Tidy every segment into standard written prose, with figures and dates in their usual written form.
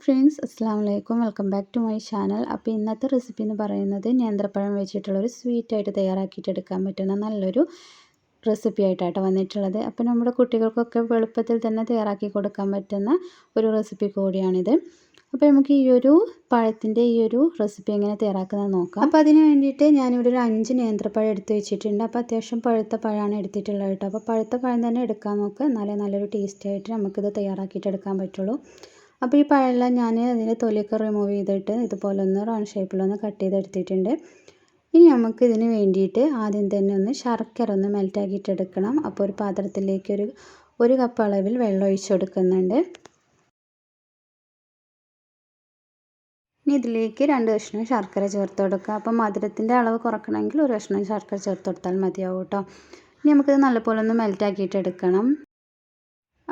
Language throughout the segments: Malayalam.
ഫ്രണ്ട്സ്, അസ്സലാമു അലൈക്കും. Welcome back to my channel. അപ്പോൾ ഇന്നത്തെ റെസിപ്പി എന്ന് പറയുന്നത് നേന്ത്രപ്പഴം വെച്ചിട്ടുള്ളൊരു സ്വീറ്റായിട്ട് തയ്യാറാക്കിയിട്ടെടുക്കാൻ പറ്റുന്ന നല്ലൊരു റെസിപ്പി ആയിട്ടാണ് വന്നിട്ടുള്ളത്. അപ്പോൾ നമ്മുടെ കുട്ടികൾക്കൊക്കെ എളുപ്പത്തിൽ തന്നെ തയ്യാറാക്കി കൊടുക്കാൻ പറ്റുന്ന ഒരു റെസിപ്പി കൂടിയാണിത്. അപ്പോൾ നമുക്ക് ഈ ഒരു പഴത്തിൻ്റെ ഈ ഒരു റെസിപ്പി എങ്ങനെ തയ്യാറാക്കുന്നത് നോക്കാം. അപ്പോൾ അതിന് വേണ്ടിയിട്ട് ഞാനിവിടെ ഒരു 5 നേന്ത്രപ്പഴം എടുത്ത് വെച്ചിട്ടുണ്ട്. അപ്പോൾ അത്യാവശ്യം പഴുത്ത പഴമാണ് എടുത്തിട്ടുള്ളത് കേട്ടോ. അപ്പോൾ പഴുത്ത പഴം തന്നെ എടുക്കാൻ നോക്കുക, എന്നാലേ നല്ലൊരു ടേസ്റ്റ് ആയിട്ട് നമുക്കിത് തയ്യാറാക്കിയിട്ട് എടുക്കാൻ പറ്റുള്ളൂ. അപ്പോൾ ഈ പഴമെല്ലാം ഞാൻ അതിൻ്റെ തൊലിയൊക്കെ റിമൂവ് ചെയ്തിട്ട് ഇതുപോലെ ഒന്ന് റൗണ്ട് ഷേപ്പിലൊന്ന് കട്ട് ചെയ്തെടുത്തിട്ടുണ്ട്. ഇനി നമുക്ക് ഇതിന് വേണ്ടിയിട്ട് ആദ്യം തന്നെ ഒന്ന് ശർക്കര ഒന്ന് മെൽറ്റാക്കിയിട്ട് എടുക്കണം. അപ്പോൾ ഒരു പാത്രത്തിലേക്ക് ഒരു കപ്പ് അളവിൽ വെള്ളം ഒഴിച്ച് കൊടുക്കുന്നുണ്ട്. ഇനി ഇതിലേക്ക് 2 കഷ്ണം ശർക്കര ചേർത്ത് കൊടുക്കുക. അപ്പോൾ മധുരത്തിൻ്റെ അളവ് കുറക്കണമെങ്കിൽ ഒരു കഷ്ണം ശർക്കര ചേർത്ത് കൊടുത്താൽ മതിയാവും കേട്ടോ. ഇനി നമുക്കിത് നല്ലപോലെ ഒന്ന് മെൽറ്റാക്കിയിട്ട് എടുക്കണം.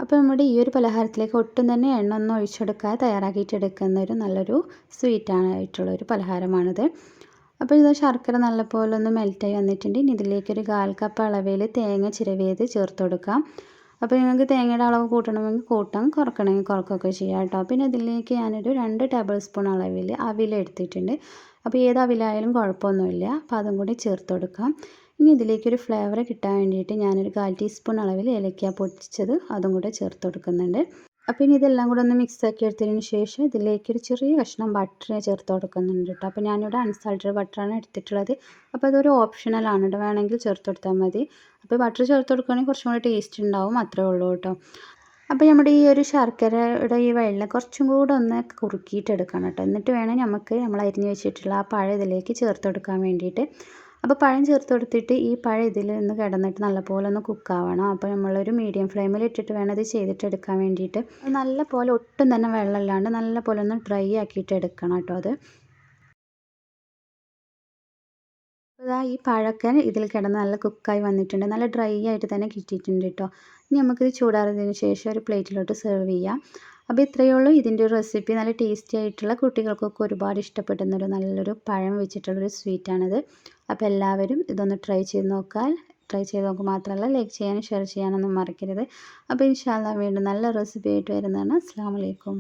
അപ്പോൾ നമ്മുടെ ഈ ഒരു പലഹാരത്തിലേക്ക് ഒട്ടും തന്നെ എണ്ണ ഒന്നും ഒഴിച്ചെടുക്കാതെ തയ്യാറാക്കിയിട്ട് എടുക്കുന്ന ഒരു നല്ലൊരു സ്വീറ്റായിട്ടുള്ളൊരു പലഹാരമാണിത്. അപ്പോൾ ഇത് ശർക്കര നല്ലപോലെ ഒന്ന് മെൽറ്റായി വന്നിട്ടുണ്ട്. ഇനി ഇതിലേക്ക് ഒരു 1/4 കപ്പ് അളവിൽ തേങ്ങ ചിരവിയത് ചേർത്ത് കൊടുക്കാം. അപ്പോൾ നിങ്ങൾക്ക് തേങ്ങയുടെ അളവ് കൂട്ടണമെങ്കിൽ കൂട്ടാം, കുറക്കണമെങ്കിൽ കുറക്കുകയൊക്കെ ചെയ്യാം കേട്ടോ. പിന്നെ ഇതിലേക്ക് ഞാനൊരു 2 ടേബിൾ സ്പൂൺ അളവിൽ അവിൽ എടുത്തിട്ടുണ്ട്. അപ്പോൾ ഏത് അവിലായാലും കുഴപ്പമൊന്നുമില്ല. അപ്പോൾ അതും കൂടി ചേർത്ത് കൊടുക്കാം. ഇനി ഇതിലേക്കൊരു ഫ്ലേവർ കിട്ടാൻ വേണ്ടിയിട്ട് ഞാനൊരു 1/4 ടീസ്പൂൺ അളവിൽ ഏലക്ക പൊടിച്ചത് അതും കൂടെ ചേർത്ത് കൊടുക്കുന്നുണ്ട്. അപ്പോൾ ഇനി ഇതെല്ലാം കൂടെ ഒന്ന് മിക്സാക്കി എടുത്തതിന് ശേഷം ഇതിലേക്കൊരു ചെറിയ കഷ്ണം ബട്ടർ ചേർത്ത് കൊടുക്കുന്നുണ്ട് കേട്ടോ. അപ്പോൾ ഞാനിവിടെ അൺസാൾട്ടഡ് ബട്ടറാണ് എടുത്തിട്ടുള്ളത്. അപ്പോൾ അതൊരു ഓപ്ഷണലാണ് കേട്ടോ, വേണമെങ്കിൽ ചേർത്ത് കൊടുത്താൽ മതി. അപ്പോൾ ബട്ടർ ചേർത്ത് കൊടുക്കുകയാണെങ്കിൽ കുറച്ചും കൂടി ടേസ്റ്റ് ഉണ്ടാവും, അത്രേ ഉള്ളൂ കേട്ടോ. അപ്പോൾ നമ്മുടെ ഈ ഒരു ശർക്കരയുടെ ഈ വെള്ളം കുറച്ചും കൂടെ ഒന്ന് കുറുക്കിയിട്ട് എടുക്കണം കേട്ടോ. എന്നിട്ട് വേണം നമുക്ക് നമ്മൾ അരിഞ്ഞ് വെച്ചിട്ടുള്ള ആ പഴം ഇതിലേക്ക് ചേർത്ത് കൊടുക്കാൻ വേണ്ടിയിട്ട്. അപ്പോൾ പഴം ചേർത്ത് കൊടുത്തിട്ട് ഈ പഴം ഇതിൽ നിന്ന് കിടന്നിട്ട് നല്ലപോലെ ഒന്ന് കുക്കാവണം. അപ്പോൾ നമ്മളൊരു മീഡിയം ഫ്ലെയിമിൽ ഇട്ടിട്ട് വേണം ഇത് ചെയ്തിട്ടെടുക്കാൻ വേണ്ടിയിട്ട്. നല്ലപോലെ ഒട്ടും തന്നെ വെള്ളമില്ലാണ്ട് നല്ലപോലെ ഒന്ന് ഡ്രൈ ആക്കിയിട്ട് എടുക്കണം കേട്ടോ. അത് അപ്പോൾ ഈ പഴമൊക്കെ ഇതിൽ കിടന്ന് നല്ല കുക്കായി വന്നിട്ടുണ്ട്, നല്ല ഡ്രൈ ആയിട്ട് തന്നെ കിട്ടിയിട്ടുണ്ട് കേട്ടോ. ഇനി നമുക്കിത് ചൂടാറിയതിന് ശേഷം ഒരു പ്ലേറ്റിലോട്ട് സെർവ് ചെയ്യാം. അപ്പോൾ ഇത്രയേ ഉള്ളൂ ഇതിൻ്റെ ഒരു റെസിപ്പി. നല്ല ടേസ്റ്റി ആയിട്ടുള്ള കുട്ടികൾക്കൊക്കെ ഒരുപാട് ഇഷ്ടപ്പെടുന്നൊരു നല്ലൊരു പഴം വെച്ചിട്ടുള്ളൊരു സ്വീറ്റാണിത്. അപ്പോൾ എല്ലാവരും ഇതൊന്ന് ട്രൈ ചെയ്ത് നോക്കുക മാത്രമല്ല ലൈക്ക് ചെയ്യാനും ഷെയർ ചെയ്യാനൊന്നും മറക്കരുത്. അപ്പോൾ ഇൻഷാ അല്ലാഹ് വീണ്ടും നല്ല റെസിപ്പി ആയിട്ട് വരുന്നതാണ്. അസ്സലാമു അലൈക്കും.